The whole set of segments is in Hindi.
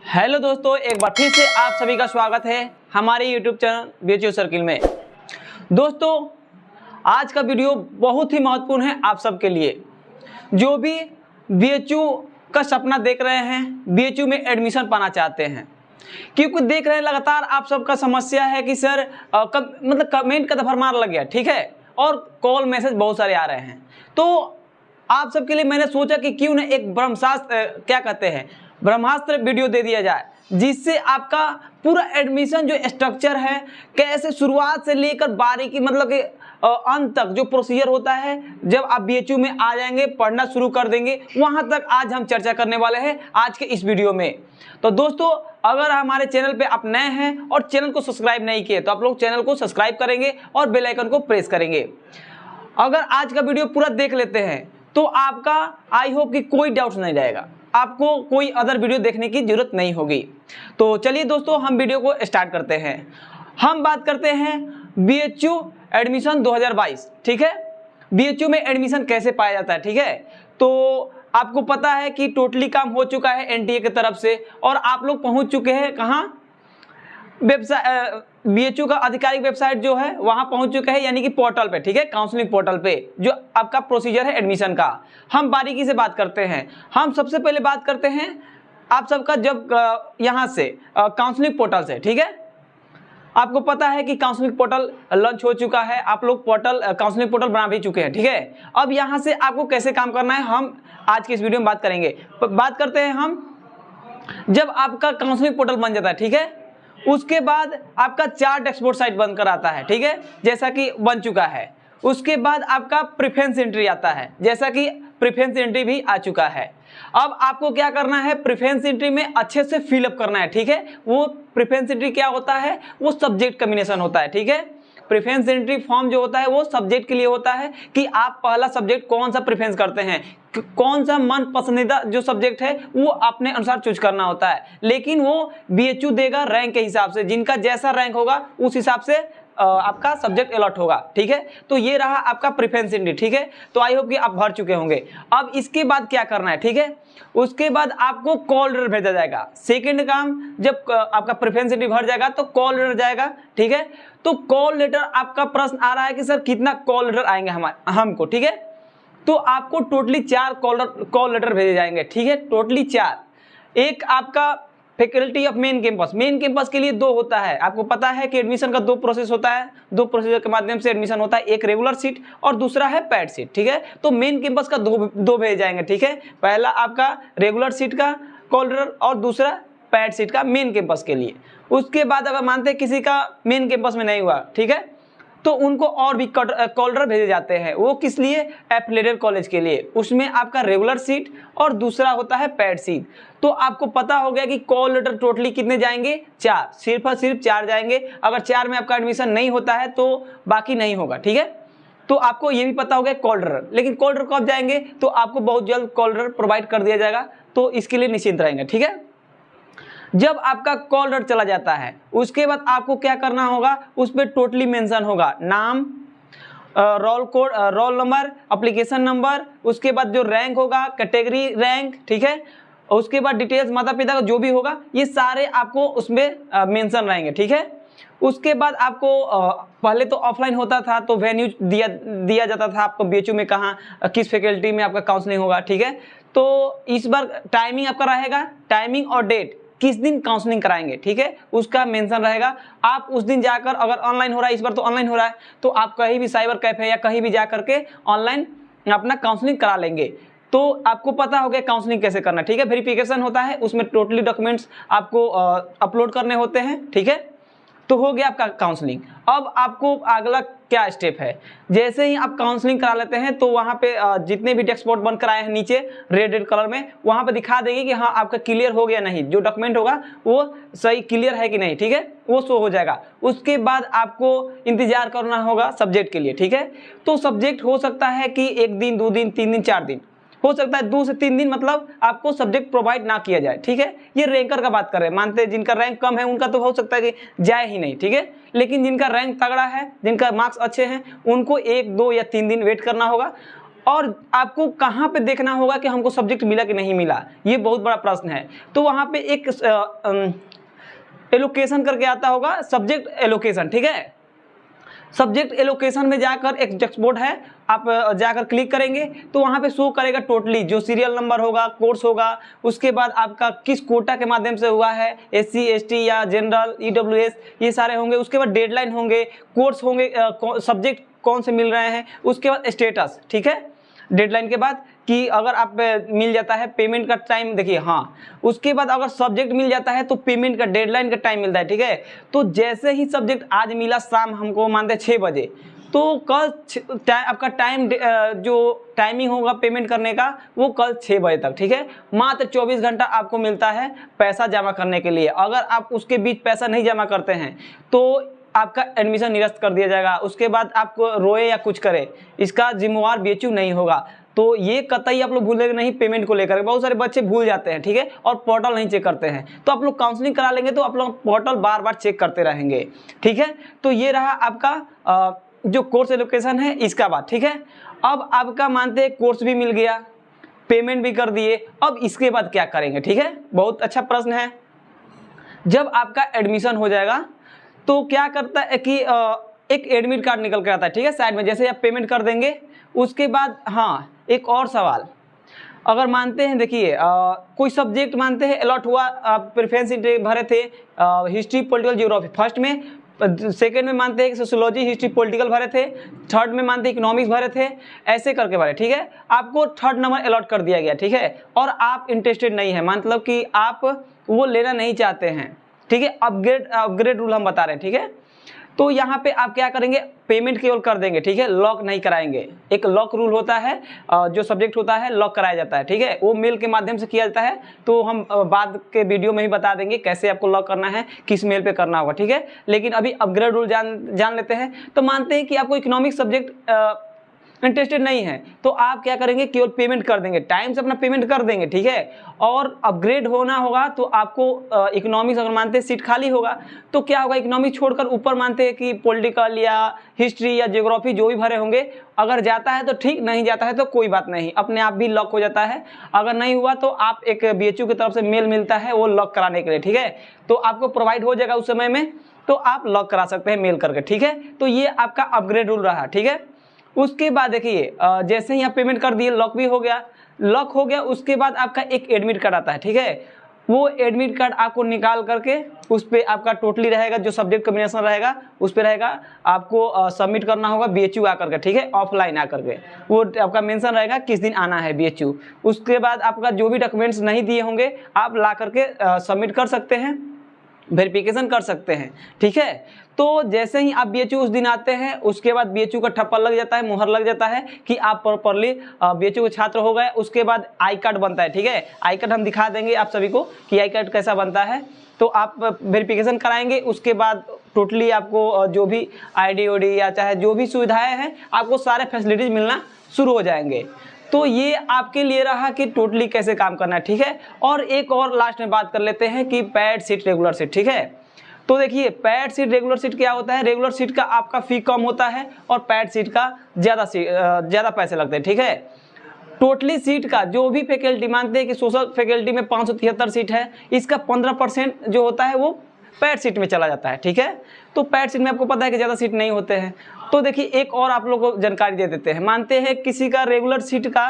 हेलो दोस्तों, एक बार फिर से आप सभी का स्वागत है हमारे यूट्यूब चैनल बीएचयू सर्किल में। दोस्तों, आज का वीडियो बहुत ही महत्वपूर्ण है आप सबके लिए जो भी बीएचयू का सपना देख रहे हैं, बीएचयू में एडमिशन पाना चाहते हैं। क्योंकि देख रहे हैं लगातार आप सबका समस्या है कि सर कमेंट का दफरमार लग गया, ठीक है, और कॉल मैसेज बहुत सारे आ रहे हैं। तो आप सबके लिए मैंने सोचा कि क्यों न एक ब्रह्मास्त्र वीडियो दे दिया जाए, जिससे आपका पूरा एडमिशन जो स्ट्रक्चर है, कैसे शुरुआत से लेकर बारीकी अंत तक जो प्रोसीजर होता है, जब आप बीएचयू में आ जाएंगे, पढ़ना शुरू कर देंगे, वहां तक आज हम चर्चा करने वाले हैं आज के इस वीडियो में। तो दोस्तों, अगर हमारे चैनल पे आप नए हैं और चैनल को सब्सक्राइब नहीं किए तो आप लोग चैनल को सब्सक्राइब करेंगे और बेल आइकन को प्रेस करेंगे। अगर आज का वीडियो पूरा देख लेते हैं तो आपका आई होप कि कोई डाउट नहीं रहेगा, आपको कोई अदर वीडियो देखने की जरूरत नहीं होगी। तो चलिए दोस्तों, हम वीडियो को स्टार्ट करते हैं। हम बात करते हैं बीएचयू एडमिशन 2022, ठीक है। बीएचयू में एडमिशन कैसे पाया जाता है, ठीक है। तो आपको पता है कि टोटली काम हो चुका है एनटीए की तरफ से और आप लोग पहुंच चुके हैं कहां, वेबसाइट बीएचयू का आधिकारिक वेबसाइट जो है वहां पहुंच चुका है, यानी कि पोर्टल पे, ठीक है, काउंसलिंग पोर्टल पे जो आपका प्रोसीजर है एडमिशन का। हम बारीकी से बात करते हैं। हम सबसे पहले बात करते हैं आप सबका जब यहां से काउंसलिंग पोर्टल से, ठीक है। आपको पता है कि काउंसलिंग पोर्टल लॉन्च हो चुका है, आप लोग काउंसलिंग पोर्टल बना भी चुके हैं, ठीक है। अब यहां से आपको कैसे काम करना है हम आज के इस वीडियो में बात करेंगे। बात करते हैं हम, जब आपका काउंसलिंग पोर्टल बन जाता है, ठीक है, उसके बाद आपका चार्ट एक्सपोर्ट साइट बनकर आता है, ठीक है, जैसा कि बन चुका है। उसके बाद आपका प्रेफरेंस एंट्री आता है, जैसा कि प्रेफरेंस एंट्री भी आ चुका है। अब आपको क्या करना है, प्रेफरेंस एंट्री में अच्छे से फिलअप करना है, ठीक है। वो प्रेफरेंस एंट्री क्या होता है, वो सब्जेक्ट कॉम्बिनेशन होता है, ठीक है। प्रेफरेंस एंट्री फॉर्म जो होता है वो सब्जेक्ट के लिए होता है कि आप पहला सब्जेक्ट कौन सा प्रेफरेंस करते हैं, कौन सा मन पसंदीदा जो सब्जेक्ट है वो अपने अनुसार चूज करना होता है। लेकिन वो बीएचयू देगा रैंक के हिसाब से, जिनका जैसा रैंक होगा उस हिसाब से आपका सब्जेक्ट अलॉट होगा, ठीक है। तो ये रहा आपका प्रेफरेंस एंट्री, ठीक है। तो आई होप कि आप भर चुके होंगे। अब इसके बाद क्या करना है, ठीक है, उसके बाद आपको कॉल लेटर भेजा जाएगा। सेकंड काम, जब आपका प्रेफरेंस एंट्री भर जाएगा तो कॉल लेटर जाएगा, ठीक है। तो कॉल लेटर, आपका प्रश्न आ रहा है कि सर कितना कॉल लेटर आएंगे हमको, ठीक है। तो आपको टोटली 4 कॉल लेटर भेजे जाएंगे, ठीक है, टोटली 4। एक आपका फैकल्टी ऑफ मेन कैंपस के लिए 2 होता है। आपको पता है कि एडमिशन का 2 प्रोसेस होता है, 2 प्रोसीजर के माध्यम से एडमिशन होता है, एक रेगुलर सीट और दूसरा है पैड सीट, ठीक है। तो मेन कैंपस का 2 भेजे जाएंगे, ठीक है। पहला आपका रेगुलर सीट का कॉल लेटर और दूसरा पैड सीट का मेन कैंपस के लिए। उसके बाद अगर मानते हैं किसी का मेन कैंपस में नहीं हुआ, ठीक है, तो उनको और भी कॉल लेटर भेजे जाते हैं। वो किस लिए, एफिलिएटेड कॉलेज के लिए। उसमें आपका रेगुलर सीट और दूसरा होता है पैड सीट। तो आपको पता हो गया कि कॉल लेटर टोटली कितने जाएंगे, 4, सिर्फ और सिर्फ 4 जाएंगे। अगर 4 में आपका एडमिशन नहीं होता है तो बाकी नहीं होगा, ठीक है। तो आपको ये भी पता हो गया कॉल लेटर, लेकिन कॉल लेटर कब जाएंगे, तो आपको बहुत जल्द कॉल लेटर प्रोवाइड कर दिया जाएगा, तो इसके लिए निश्चिंत रहेंगे, ठीक है। जब आपका कॉल लेटर चला जाता है उसके बाद आपको क्या करना होगा, उस पर टोटली मेंशन होगा नाम, roll code, roll number, application number, उसके बाद जो रैंक होगा, कैटेगरी रैंक, ठीक है। उसके बाद डिटेल्स माता पिता का जो भी होगा, ये सारे आपको उसमें मेंशन रहेंगे, ठीक है। उसके बाद आपको पहले तो ऑफलाइन होता था तो वेन्यू दिया जाता था आपको बीएचयू में, कहाँ किस फैकल्टी में आपका काउंसलिंग होगा, ठीक है। तो इस बार टाइमिंग आपका रहेगा, टाइमिंग और डेट, किस दिन काउंसलिंग कराएंगे, ठीक है, उसका मेंशन रहेगा। आप उस दिन जाकर, अगर ऑनलाइन हो रहा है, इस बार तो ऑनलाइन हो रहा है, तो आप कहीं भी साइबर कैफे या कहीं भी जा करके ऑनलाइन अपना काउंसलिंग करा लेंगे। तो आपको पता हो गया काउंसलिंग कैसे करना, ठीक है। वेरिफिकेशन होता है, उसमें टोटली डॉक्यूमेंट्स आपको अपलोड करने होते हैं, ठीक है। तो हो गया आपका काउंसलिंग। अब आपको अगला क्या स्टेप है, जैसे ही आप काउंसलिंग करा लेते हैं तो वहाँ पे जितने भी डेस्क बोर्ड बन कर आए हैं नीचे रेड कलर में, वहाँ पे दिखा देंगे कि हाँ आपका क्लियर हो गया नहीं, जो डॉक्यूमेंट होगा वो सही क्लियर है कि नहीं, ठीक है, वो शो हो जाएगा। उसके बाद आपको इंतजार करना होगा सब्जेक्ट के लिए, ठीक है। तो सब्जेक्ट हो सकता है कि 1 दिन, 2 दिन, 3 दिन, 4 दिन, हो सकता है 2 से 3 दिन मतलब आपको सब्जेक्ट प्रोवाइड ना किया जाए, ठीक है। ये रैंकर का बात कर रहे हैं, मानते हैं जिनका रैंक कम है उनका तो हो सकता है कि जाए ही नहीं, ठीक है। लेकिन जिनका रैंक तगड़ा है, जिनका मार्क्स अच्छे हैं, उनको 1, 2 या 3 दिन वेट करना होगा। और आपको कहाँ पे देखना होगा कि हमको सब्जेक्ट मिला कि नहीं मिला, ये बहुत बड़ा प्रश्न है। तो वहाँ पे एक एलोकेशन करके आता होगा, सब्जेक्ट एलोकेशन, ठीक है। सब्जेक्ट एलोकेशन में जाकर एक डैशबोर्ड है, आप जाकर क्लिक करेंगे तो वहाँ पे शो करेगा टोटली जो सीरियल नंबर होगा, कोर्स होगा, उसके बाद आपका किस कोटा के माध्यम से हुआ है, SC ST या जनरल EWS, ये सारे होंगे। उसके बाद डेडलाइन होंगे, कोर्स होंगे, सब्जेक्ट कौन से मिल रहे हैं, उसके बाद स्टेटस, ठीक है। डेडलाइन के बाद कि अगर आप मिल जाता है पेमेंट का टाइम, देखिए हाँ, उसके बाद अगर सब्जेक्ट मिल जाता है तो पेमेंट का डेडलाइन का टाइम मिलता है, ठीक है। तो जैसे ही सब्जेक्ट आज मिला शाम हमको मानते हैं 6 बजे, तो कल आपका टाइम जो टाइमिंग होगा पेमेंट करने का वो कल 6 बजे तक, ठीक है। मात्र 24 घंटा आपको मिलता है पैसा जमा करने के लिए। अगर आप उसके बीच पैसा नहीं जमा करते हैं तो आपका एडमिशन निरस्त कर दिया जाएगा। उसके बाद आपको रोए या कुछ करे, इसका जिम्मेवार BHU नहीं होगा। तो ये कतई आप लोग भूलेंगे नहीं पेमेंट को लेकर, बहुत सारे बच्चे भूल जाते हैं, ठीक है, और पोर्टल नहीं चेक करते हैं। तो आप लोग काउंसलिंग करा लेंगे तो आप लोग पोर्टल बार बार चेक करते रहेंगे, ठीक है। तो ये रहा आपका जो कोर्स एलोकेशन है इसका बात, ठीक है। अब आपका मानते हैं कोर्स भी मिल गया, पेमेंट भी कर दिए, अब इसके बाद क्या करेंगे, ठीक है। बहुत अच्छा प्रश्न है। जब आपका एडमिशन हो जाएगा तो क्या करता है कि एक एडमिट कार्ड निकल कर आता है, ठीक है, साइड में। जैसे आप पेमेंट कर देंगे उसके बाद, हाँ एक और सवाल, अगर मानते हैं देखिए कोई सब्जेक्ट मानते हैं अलॉट हुआ, आप प्रेफरेंस भरे थे हिस्ट्री पॉलिटिकल जियोग्राफी फर्स्ट में, सेकेंड में मानते हैं सोशियोलॉजी हिस्ट्री पॉलिटिकल भरे थे, थर्ड में मानते हैं इकोनॉमिक्स भरे थे, ऐसे करके भरे, ठीक है। आपको थर्ड नंबर अलॉट कर दिया गया, ठीक है, और आप इंटरेस्टेड नहीं है, मतलब कि आप वो लेना नहीं चाहते हैं, ठीक है। अपग्रेड रूल हम बता रहे हैं, ठीक है। तो यहाँ पे आप क्या करेंगे, पेमेंट केवल कर देंगे, ठीक है, लॉक नहीं कराएंगे। एक लॉक रूल होता है, जो सब्जेक्ट होता है लॉक कराया जाता है, ठीक है, वो मेल के माध्यम से किया जाता है। तो हम बाद के वीडियो में ही बता देंगे कैसे आपको लॉक करना है, किस मेल पे करना होगा, ठीक है। लेकिन अभी अपग्रेड रूल जान लेते हैं। तो मानते हैं कि आपको इकोनॉमिक सब्जेक्ट इंटरेस्टेड नहीं है, तो आप क्या करेंगे, केवल पेमेंट कर देंगे, टाइम से अपना पेमेंट कर देंगे, ठीक है। और अपग्रेड होना होगा तो आपको इकोनॉमिक्स अगर मानते हैं सीट खाली होगा तो क्या होगा, इकोनॉमिक्स छोड़कर ऊपर मानते हैं कि पॉलिटिकल या हिस्ट्री या ज्योग्राफी जो भी भरे होंगे, अगर जाता है तो ठीक, नहीं जाता है तो कोई बात नहीं, अपने आप भी लॉक हो जाता है। अगर नहीं हुआ तो आप एक BHU की तरफ से मेल मिलता है वो लॉक कराने के लिए, ठीक है, तो आपको प्रोवाइड हो जाएगा उस समय में, तो आप लॉक करा सकते हैं मेल करके, ठीक है। तो ये आपका अपग्रेड रूल रहा, ठीक है। उसके बाद देखिए जैसे ही आप पेमेंट कर दिए, लॉक भी हो गया, लॉक हो गया। उसके बाद आपका एक एडमिट कार्ड आता है, ठीक है, वो एडमिट कार्ड आपको निकाल करके उस पर आपका टोटली रहेगा, जो सब्जेक्ट कॉम्बिनेशन रहेगा उस पर रहेगा, आपको सबमिट करना होगा BHU आकर के, ठीक है, ऑफलाइन आकर के, वो आपका मेंशन रहेगा किस दिन आना है BHU। उसके बाद आपका जो भी डॉक्यूमेंट्स नहीं दिए होंगे आप ला करके सबमिट कर सकते हैं, वेरिफिकेशन कर सकते हैं, ठीक है। तो जैसे ही आप BHU उस दिन आते हैं उसके बाद BHU का ठप्पा लग जाता है, मुहर लग जाता है कि आप प्रॉपरली BHU के छात्र हो गए। उसके बाद आई कार्ड बनता है, ठीक है, आई कार्ड हम दिखा देंगे आप सभी को कि आई कार्ड कैसा बनता है। तो आप वेरिफिकेशन कराएंगे, उसके बाद टोटली आपको जो भी ID OD या चाहे जो भी सुविधाएं हैं आपको सारे फैसिलिटीज मिलना शुरू हो जाएंगे। तो ये आपके लिए रहा कि टोटली कैसे काम करना है, ठीक है। और एक और लास्ट में बात कर लेते हैं कि पैड सीट रेगुलर सीट, ठीक है। तो देखिए पैड सीट रेगुलर सीट क्या होता है, रेगुलर सीट का आपका फी कम होता है और पैड सीट का ज़्यादा पैसे लगते हैं, ठीक है। टोटली सीट का जो भी फैकल्टी मानते हैं कि सोशल फैकल्टी में 573 सीट है, इसका 15% जो होता है वो पैड सीट में चला जाता है, ठीक है। तो पैड सीट में आपको पता है कि ज़्यादा सीट नहीं होते हैं। तो देखिए एक और आप लोगों को जानकारी दे देते हैं, मानते हैं किसी का रेगुलर सीट का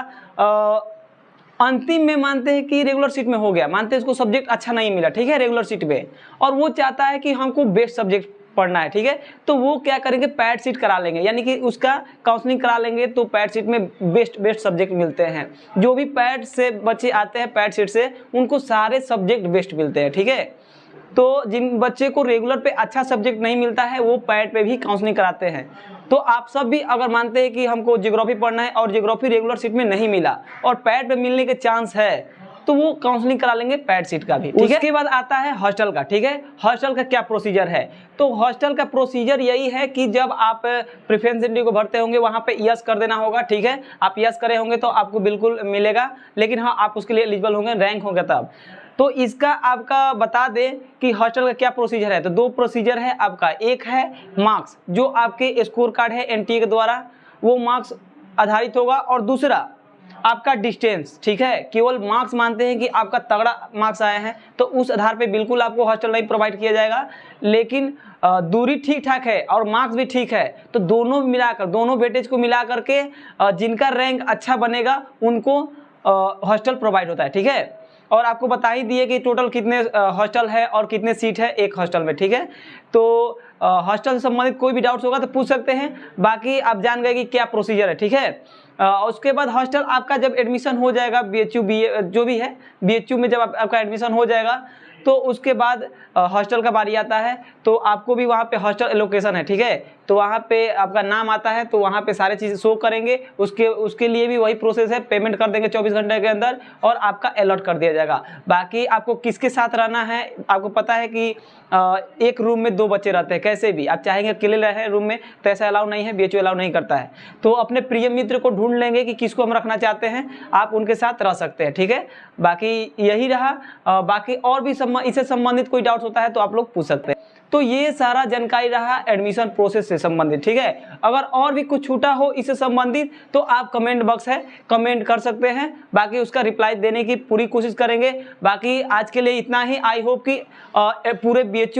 अंतिम में मानते हैं कि रेगुलर सीट में हो गया, मानते हैं उसको सब्जेक्ट अच्छा नहीं मिला, ठीक है, रेगुलर सीट में, और वो चाहता है कि हमको बेस्ट सब्जेक्ट पढ़ना है, ठीक है। तो वो क्या करेंगे, पैड सीट करा लेंगे, यानी कि उसका काउंसलिंग करा लेंगे। तो पैड सीट में बेस्ट सब्जेक्ट मिलते हैं, जो भी पैड से बच्चे आते हैं पैड सीट से उनको सारे सब्जेक्ट बेस्ट मिलते हैं, ठीक है। तो जिन बच्चे को रेगुलर पे अच्छा सब्जेक्ट नहीं मिलता है वो पैड पे भी काउंसलिंग कराते हैं। तो आप सब भी अगर मानते हैं कि हमको ज्योग्राफी पढ़ना है और ज्योग्राफी रेगुलर सीट में नहीं मिला और पैड पे मिलने के चांस है तो वो काउंसलिंग करा लेंगे पैड सीट का भी, ठीक है। उसके बाद आता है हॉस्टल का, ठीक है। हॉस्टल का क्या प्रोसीजर है, तो हॉस्टल का प्रोसीजर यही है कि जब आप प्रेफरेंस इंट्री को भरते होंगे वहाँ पे यस कर देना होगा, ठीक है। आप यस करे होंगे तो आपको बिल्कुल मिलेगा, लेकिन हाँ आप उसके लिए एलिजिबल होंगे, रैंक होंगे तब। तो इसका आपका बता दें कि हॉस्टल का क्या प्रोसीजर है, तो 2 प्रोसीजर है आपका। एक है मार्क्स, जो आपके स्कोर कार्ड है NTA के द्वारा, वो मार्क्स आधारित होगा। और दूसरा आपका डिस्टेंस, ठीक है, केवल मार्क्स मानते हैं कि आपका तगड़ा मार्क्स आए हैं तो उस आधार पे बिल्कुल आपको हॉस्टल नहीं प्रोवाइड किया जाएगा। लेकिन दूरी ठीक ठाक है और मार्क्स भी ठीक है तो दोनों मिलाकर, दोनों वेटेज को मिला करके जिनका रैंक अच्छा बनेगा उनको हॉस्टल प्रोवाइड होता है, ठीक है। और आपको बता ही दिए कि टोटल कितने हॉस्टल है और कितने सीट है एक हॉस्टल में, ठीक है। तो हॉस्टल से संबंधित कोई भी डाउट्स होगा तो पूछ सकते हैं, बाकी आप जान गए कि क्या प्रोसीजर है, ठीक है। उसके बाद हॉस्टल आपका जब एडमिशन हो जाएगा BHU BA जो भी है, BHU में जब आपका एडमिशन हो जाएगा तो उसके बाद हॉस्टल का बारी आता है। तो आपको भी वहाँ पे हॉस्टल एलोकेशन है, ठीक है, तो वहाँ पे आपका नाम आता है तो वहाँ पे सारे चीज़ें शो करेंगे। उसके लिए भी वही प्रोसेस है, पेमेंट कर देंगे 24 घंटे के अंदर और आपका अलॉट कर दिया जाएगा। बाकी आपको किसके साथ रहना है, आपको पता है कि एक रूम में 2 बच्चे रहते हैं, कैसे भी आप चाहेंगे अकेले रहे रूम में तो ऐसा अलाउ नहीं है, BHU अलाउ नहीं करता है। तो अपने प्रिय मित्र को ढूंढ लेंगे कि किसको हम रखना चाहते हैं, आप उनके साथ रह सकते हैं, ठीक है। बाकी यही रहा, बाकी और भी इससे संबंधित कोई डाउट्स होता है तो आप लोग पूछ सकते हैं। तो ये सारा जानकारी रहा एडमिशन प्रोसेस से संबंधित, ठीक है। अगर और भी कुछ छूटा हो इससे संबंधित तो आप कमेंट बॉक्स है, कमेंट कर सकते हैं, बाकी उसका रिप्लाई देने की पूरी कोशिश करेंगे। बाकी आज के लिए इतना ही। आई होप कि पूरे BHU